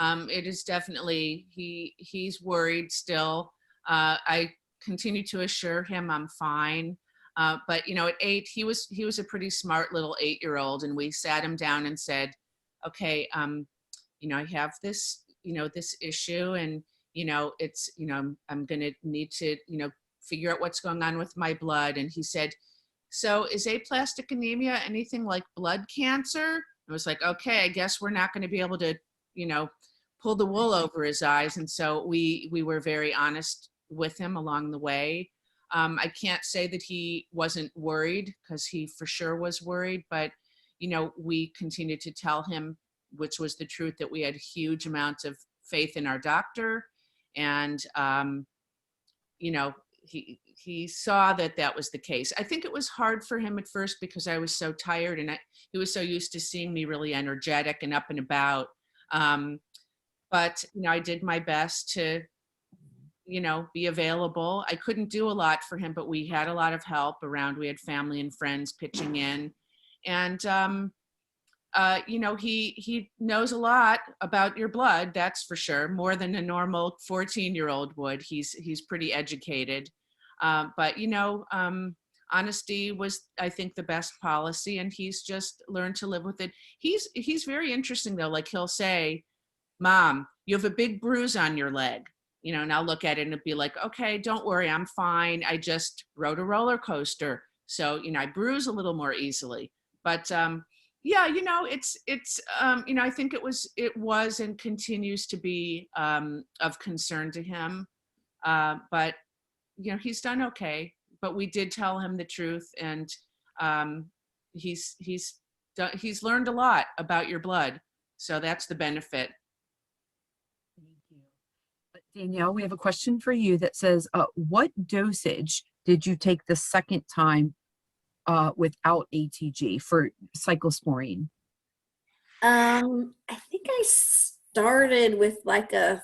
It is definitely, he's worried still. I continue to assure him I'm fine. But at 8, he was a pretty smart little 8-year-old, and we sat him down and said, okay, I have this, this issue, and, it's, I'm going to need to, figure out what's going on with my blood. And he said, so is aplastic anemia anything like blood cancer? I was like, okay, I guess we're not going to be able to, pull the wool over his eyes. And so we were very honest with him along the way. I can't say that he wasn't worried, because he for sure was worried, but, we continued to tell him, which was the truth, that we had huge amounts of faith in our doctor. And, he saw that that was the case. I think it was hard for him at first because I was so tired, and he was so used to seeing me really energetic and up and about. But, I did my best to, be available. I couldn't do a lot for him, but we had a lot of help around. We had family and friends pitching in. And, he knows a lot about your blood, that's for sure, more than a normal 14-year-old would. He's pretty educated. But, honesty was, I think, the best policy, and he's just learned to live with it. He's very interesting, though. Like, he'll say, Mom, you have a big bruise on your leg, and I'll look at it and it'll be like, okay, don't worry, I'm fine. I just rode a roller coaster. So, I bruise a little more easily. But, yeah, I think it was and continues to be of concern to him. But, he's done okay. But we did tell him the truth, and he's learned a lot about your blood. So that's the benefit. Thank you. Danielle, we have a question for you that says, what dosage did you take the second time without ATG for cyclosporine? I think I started with like a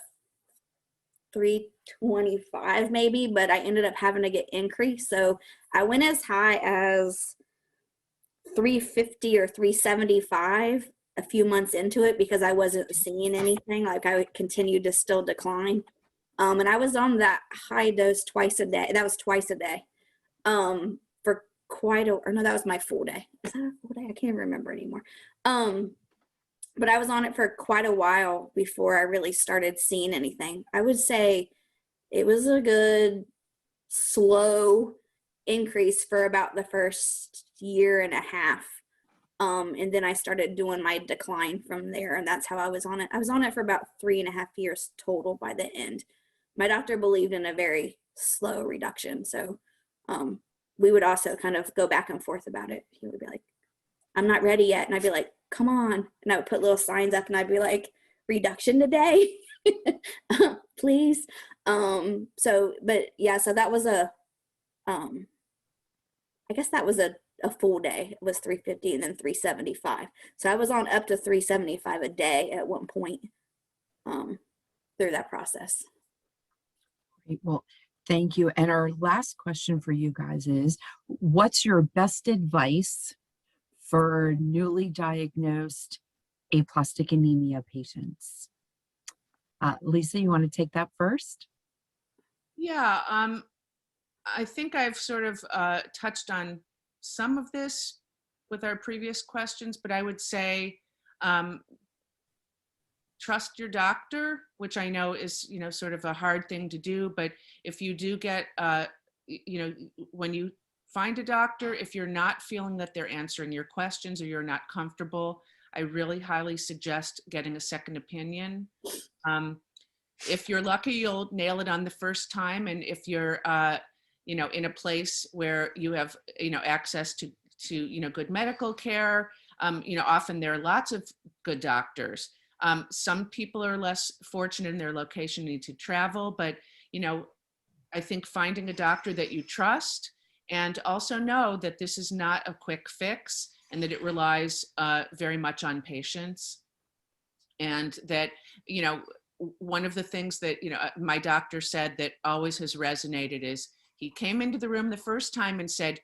325 maybe, but I ended up having to get increased. So I went as high as 350 or 375 a few months into it because I wasn't seeing anything. Like, I continued to still decline. And I was on that high dose twice a day. That was twice a day. For quite a, or no, that was my full day. Is that a full day? I can't remember anymore. But I was on it for quite a while before I really started seeing anything. I would say it was a good slow increase for about the first year and a half. And then I started doing my decline from there, and that's how I was on it. I was on it for about 3.5 years total by the end. My doctor believed in a very slow reduction, so we would also kind of go back and forth about it. He would be like, I'm not ready yet. And I'd be like, come on. And I would put little signs up and I'd be like, reduction today, please. But yeah, so that was I guess that was a full day. It was 350 and then 375. So I was on up to 375 a day at one point through that process. Great. Well, thank you. And our last question for you guys is, what's your best advice for newly diagnosed aplastic anemia patients? Lisa, you want to take that first? Yeah, I think I've sort of touched on some of this with our previous questions, but I would say trust your doctor, which I know is, sort of a hard thing to do, but if you do get, when you find a doctor, if you're not feeling that they're answering your questions or you're not comfortable, I really highly suggest getting a second opinion. If you're lucky, you'll nail it on the first time. And if you're, in a place where you have, access to good medical care, often there are lots of good doctors. Some people are less fortunate in their location, need to travel, but, I think finding a doctor that you trust and also know that this is not a quick fix and that it relies very much on patience. And that, you know, one of the things that, you know, my doctor said that always has resonated is he came into the room the first time and said,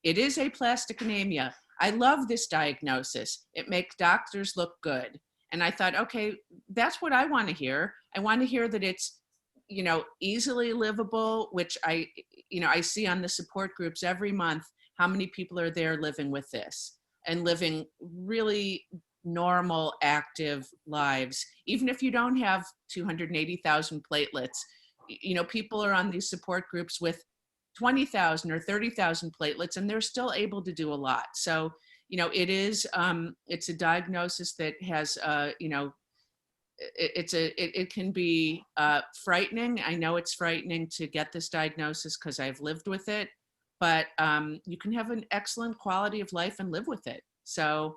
"It is aplastic anemia. I love this diagnosis. It makes doctors look good." And I thought, okay, that's what I want to hear. I want to hear that it's, you know, easily livable, which I, you know, I see on the support groups every month how many people are there living with this and living really normal, active lives. Even if you don't have 280,000 platelets, you know, people are on these support groups with 20,000 or 30,000 platelets, and they're still able to do a lot. So, you know, it is, it's a diagnosis that has, you know, it can be frightening. I know it's frightening to get this diagnosis because I've lived with it, but you can have an excellent quality of life and live with it. So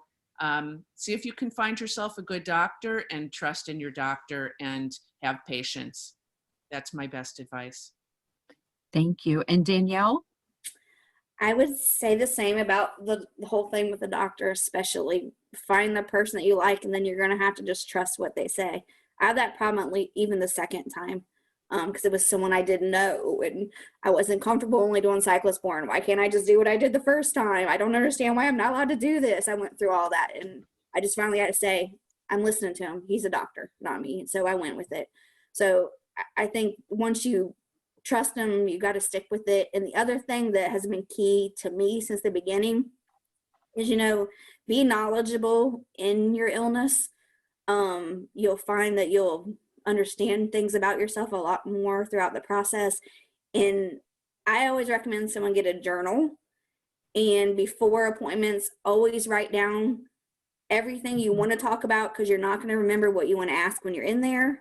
see if you can find yourself a good doctor and trust in your doctor and have patience. That's my best advice. Thank you. And Danielle? I would say the same about the whole thing with the doctor, especially find the person that you like, and then you're going to have to just trust what they say. I had that problem even the second time because it was someone I didn't know, and I wasn't comfortable only doing cyclosporin. Why can't I just do what I did the first time? I don't understand why I'm not allowed to do this. I went through all that, and I just finally had to say, I'm listening to him. He's a doctor, not me. So I went with it. So I think once you trust them, you got to stick with it. And the other thing that has been key to me since the beginning is, you know, be knowledgeable in your illness. You'll find that you'll understand things about yourself a lot more throughout the process. And I always recommend someone get a journal, and before appointments, always write down everything you want to talk about, because you're not going to remember what you want to ask when you're in there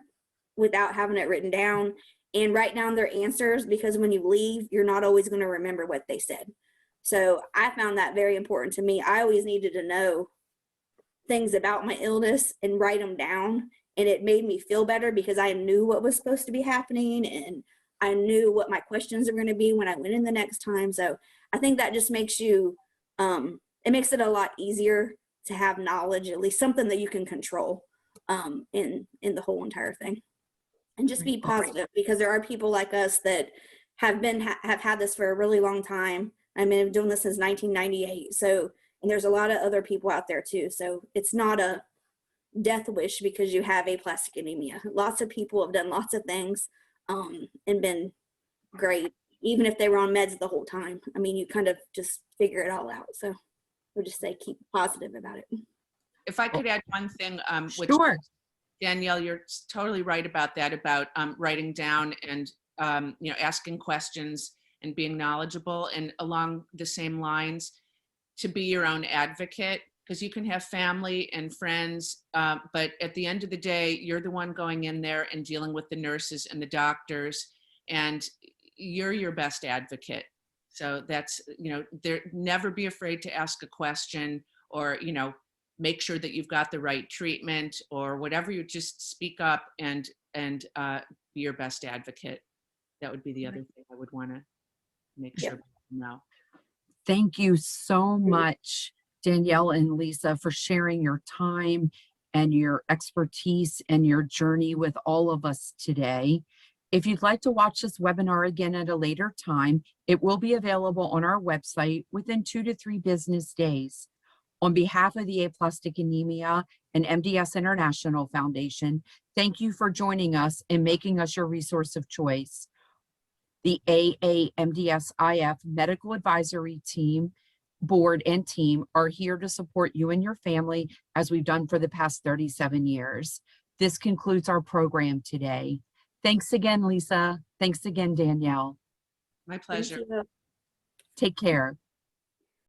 without having it written down. And write down their answers, because when you leave, you're not always going to remember what they said. So I found that very important to me. I always needed to know things about my illness and write them down. And it made me feel better because I knew what was supposed to be happening, and I knew what my questions are going to be when I went in the next time. So I think that just makes you, it makes it a lot easier to have knowledge, at least something that you can control in the whole entire thing. And just be positive, because there are people like us that have had this for a really long time. I mean, I've been doing this since 1998. So, and there's a lot of other people out there too. So it's not a death wish because you have aplastic anemia. Lots of people have done lots of things and been great, even if they were on meds the whole time. I mean, you kind of just figure it all out. So we'll just say keep positive about it. If I could add one thing, which Sure. Danielle, you're totally right about that, about writing down and you know, asking questions and being knowledgeable, and along the same lines, to be your own advocate, because you can have family and friends, but at the end of the day, you're the one going in there and dealing with the nurses and the doctors, and you're your best advocate. So that's, you know, never be afraid to ask a question, or, you know, make sure that you've got the right treatment or whatever. You just speak up and be your best advocate. That would be the other thing I would want to make sure people know. Thank you so much, Danielle and Lisa, for sharing your time and your expertise and your journey with all of us today. If you'd like to watch this webinar again at a later time, it will be available on our website within 2 to 3 business days. On behalf of the Aplastic Anemia and MDS International Foundation, thank you for joining us and making us your resource of choice. The AAMDS-IF Medical Advisory Team, Board, and team are here to support you and your family, as we've done for the past 37 years. This concludes our program today. Thanks again, Lisa. Thanks again, Danielle. My pleasure. Thank you. Take care.